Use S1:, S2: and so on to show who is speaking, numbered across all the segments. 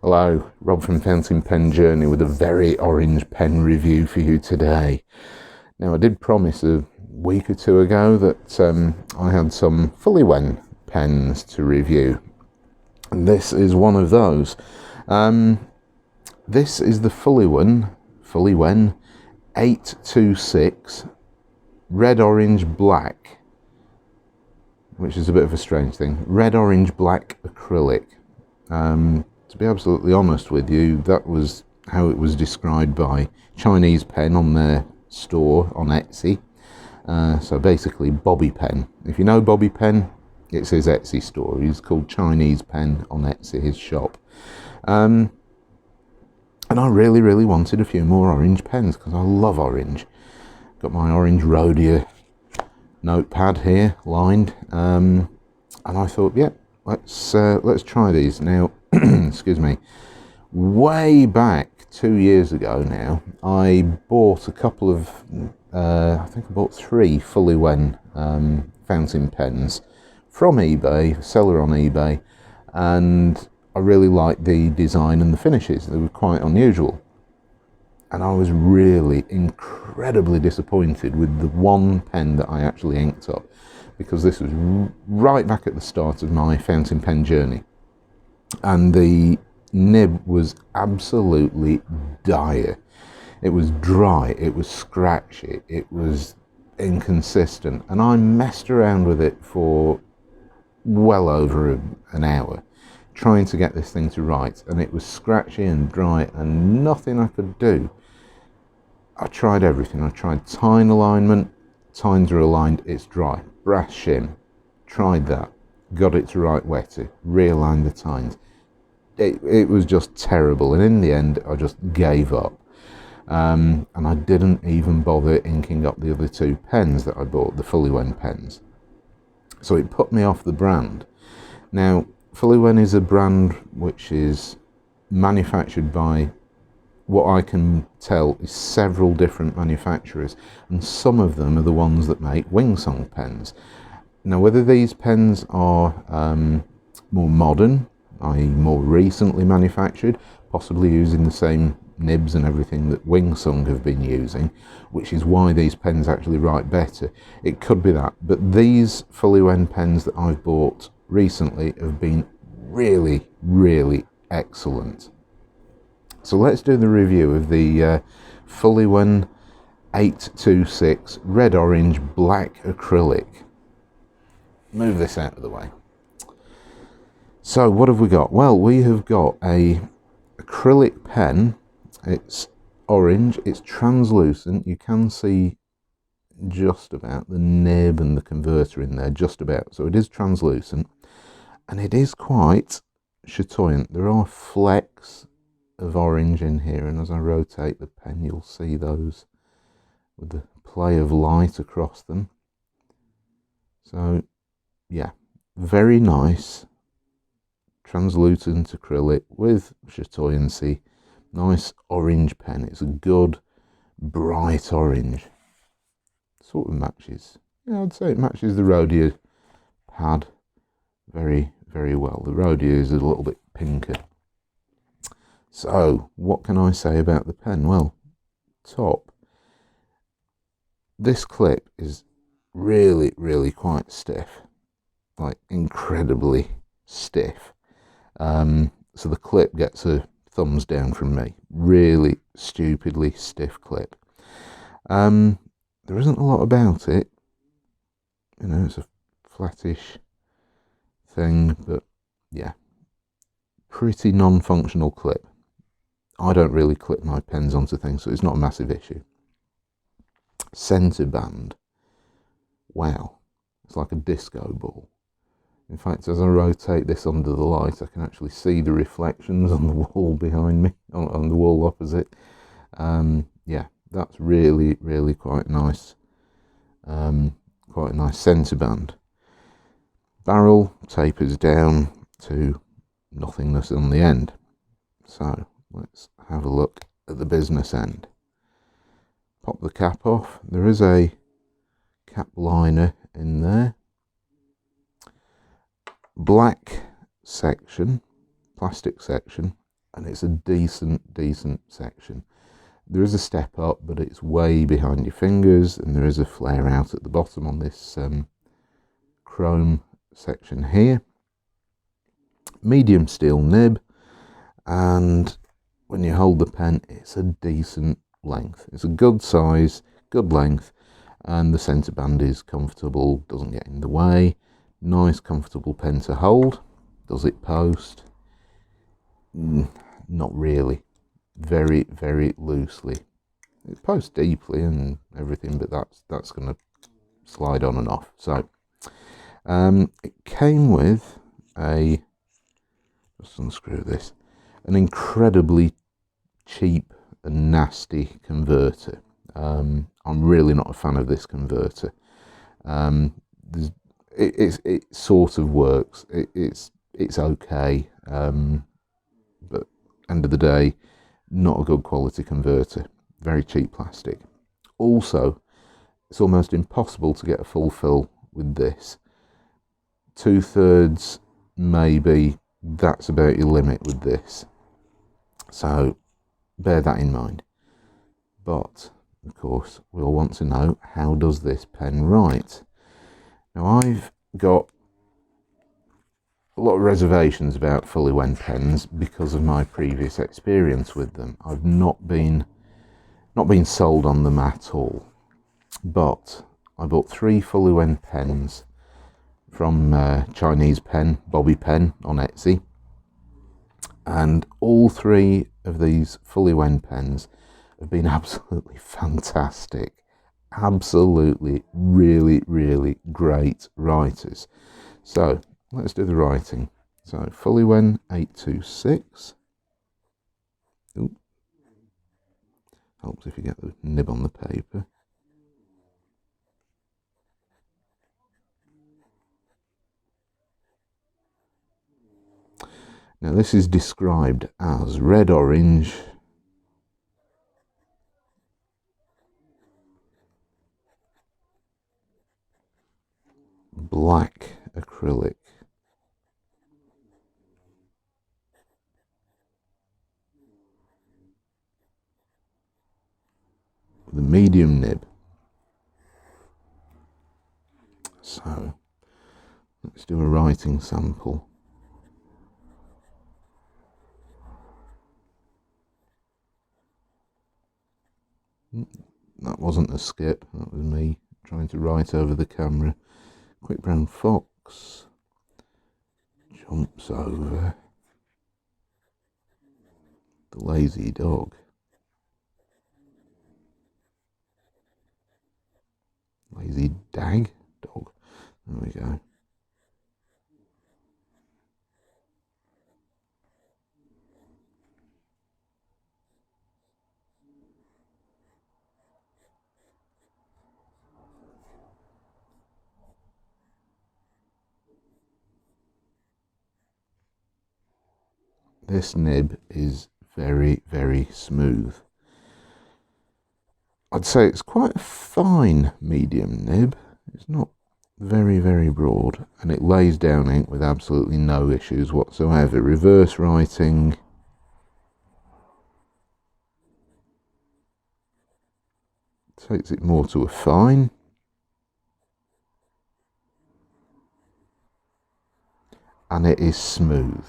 S1: Hello, Rob from Fountain Pen Journey with a very orange pen review for you today. Now, I did promise a week or two ago that I had some Fuliwen pens to review, and this is one of those. This is the Fuliwen 826 red, orange, black, which is a bit of a strange thing. Red, orange, black acrylic. To be absolutely honest with you, that was how it was described by Chinese Pen on their store on Etsy. So basically Bobby Pen. If you know Bobby Pen, it's his Etsy store. He's called Chinese Pen on Etsy, his shop. And I really wanted a few more orange pens because I love orange. Got my orange Rhodia notepad here, lined. And I thought, yeah, let's try these. Now, excuse me, way back 2 years ago now, I bought a couple of, I think I bought 3 Fuliwen fountain pens from eBay, seller on eBay, and I really liked the design and the finishes. They were quite unusual. And I was really incredibly disappointed with the one pen that I actually inked up, because this was right back at the start of my fountain pen journey. And the nib was absolutely dire. It was dry, it was scratchy, it was inconsistent, and I messed around with it for well over an hour trying to get this thing to write, and it was scratchy and dry and nothing I could do. I tried everything. I tried tine alignment, tines are aligned, it's dry. Brass shim, tried that, got it to write wetter, realigned the tines. It was just terrible, and in the end I just gave up, and I didn't even bother inking up the other 2 pens that I bought, the Fuliwen pens. So it put me off the brand. Now, Fuliwen is a brand which is manufactured by, what I can tell, is several different manufacturers, and some of them are the ones that make Wingsung pens. Now, whether these pens are more modern, i.e. more recently manufactured, possibly using the same nibs and everything that Wingsung have been using, which is why these pens actually write better. It could be that, but these Fuliwen pens that I've bought recently have been really excellent. So let's do the review of the Fuliwen 826 red, orange, black acrylic. Move this out of the way. So what have we got? Well, we have got a acrylic pen. It's orange, it's translucent. You can see just about the nib and the converter in there, just about. So it is translucent, and it is quite chatoyant. There are flecks of orange in here, and as I rotate the pen you'll see those with the play of light across them. So yeah, very nice translucent acrylic with chatoyancy. Nice orange pen. It's a good bright orange. Sort of matches, yeah, I'd say it matches the Rhodia pad very well. The Rhodia is a little bit pinker. So what can I say about the pen? Well, top, this clip is really quite stiff, like incredibly stiff. So the clip gets a thumbs down from me. Really stupidly stiff clip. There isn't a lot about it, you know, it's a flattish thing, but yeah, pretty non-functional clip. I don't really clip my pens onto things, so it's not a massive issue. Centre band, wow, it's like a disco ball. In fact, as I rotate this under the light, I can actually see the reflections on the wall behind me, on the wall opposite. Yeah, that's really quite nice. Quite a nice centre band. Barrel tapers down to nothingness on the end. So let's have a look at the business end. Pop the cap off. There is a cap liner in there. Black section, plastic section, and it's a decent section. There is a step up, but it's way behind your fingers, and there is a flare out at the bottom on this chrome section here. Medium steel nib, and when you hold the pen, it's a decent length. It's a good size, good length, and the centre band is comfortable, doesn't get in the way. Nice, comfortable pen to hold. Does it post? Not really. Very, very loosely. It posts deeply and everything, but that's going to slide on and off. So it came with a, just unscrew this, an incredibly cheap and nasty converter. I'm really not a fan of this converter. It sort of works. It's okay, but end of the day, not a good quality converter. Very cheap plastic. Also, it's almost impossible to get a full fill with this. 2/3 maybe, that's about your limit with this. So bear that in mind. But of course, we'll want to know, how does this pen write? Now, I've got a lot of reservations about Fuliwen pens because of my previous experience with them. I've not been sold on them at all. But I bought 3 Fuliwen pens from Chinese Pen, Bobby Pen on Etsy, and all 3 of these Fuliwen pens have been absolutely fantastic. Absolutely, really great writers. So let's do the writing. So Fuliwen 826. Ooh. Helps if you get the nib on the paper. Now this is described as red orange, black acrylic, with a medium nib. So let's do a writing sample. That wasn't a skip, that was me trying to write over the camera. Quick brown fox jumps over the lazy dog. Lazy dog. There we go. This nib is very smooth. I'd say it's quite a fine medium nib. It's not very broad, and it lays down ink with absolutely no issues whatsoever. Reverse writing, takes it more to a fine. And it is smooth.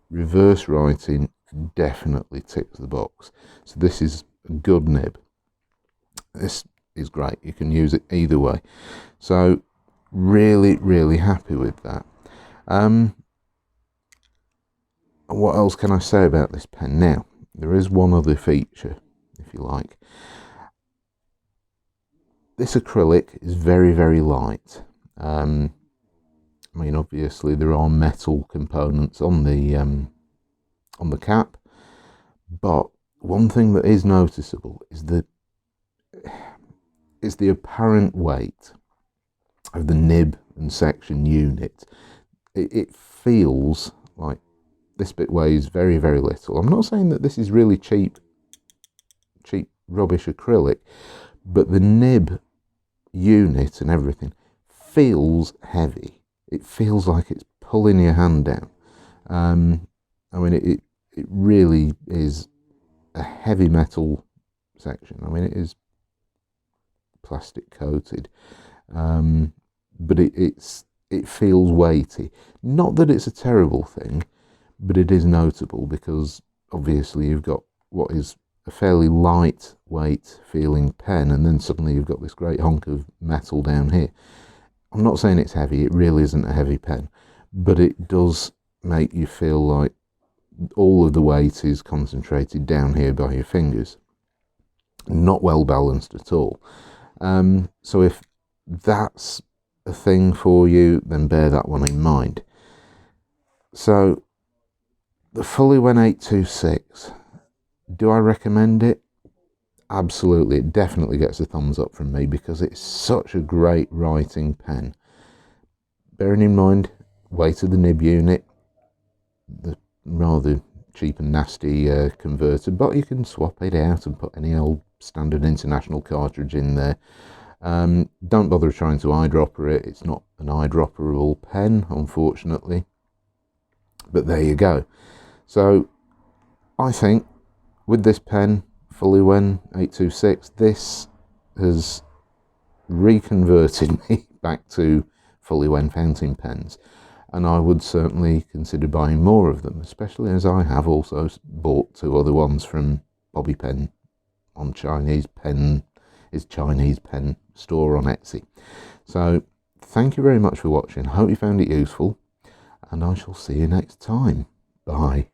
S1: Reverse writing definitely ticks the box. So this is a good nib. This is great. You can use it either way. So really happy with that. What else can I say about this pen? Now, there is one other feature, if you like. This acrylic is very light. I mean, obviously there are metal components on the cap, but one thing that is noticeable is the apparent weight of the nib and section unit. It feels like this bit weighs very little. I'm not saying that this is really cheap rubbish acrylic, but the nib unit and everything feels heavy. It feels like it's pulling your hand down. I mean, it really is a heavy metal section. I mean, it is plastic coated, but it feels weighty. Not that it's a terrible thing, but it is notable because obviously you've got what is a fairly lightweight feeling pen, and then suddenly you've got this great hunk of metal down here. I'm not saying it's heavy, it really isn't a heavy pen, but it does make you feel like all of the weight is concentrated down here by your fingers. Not well balanced at all. So if that's a thing for you, then bear that one in mind. So the Fuliwen 826, do I recommend it? Absolutely, it definitely gets a thumbs up from me because it's such a great writing pen. Bearing in mind, weight of the nib unit, the rather cheap and nasty converter, but you can swap it out and put any old standard international cartridge in there. Don't bother trying to eyedropper it, it's not an eyedropperable pen, unfortunately. But there you go. So I think with this pen, Fuliwen 826, this has reconverted me back to Fuliwen fountain pens, and I would certainly consider buying more of them, especially as I have also bought 2 other ones from Bobby Pen on Chinese pen store on Etsy. So thank you very much for watching. I hope you found it useful, and I shall see you next time. Bye.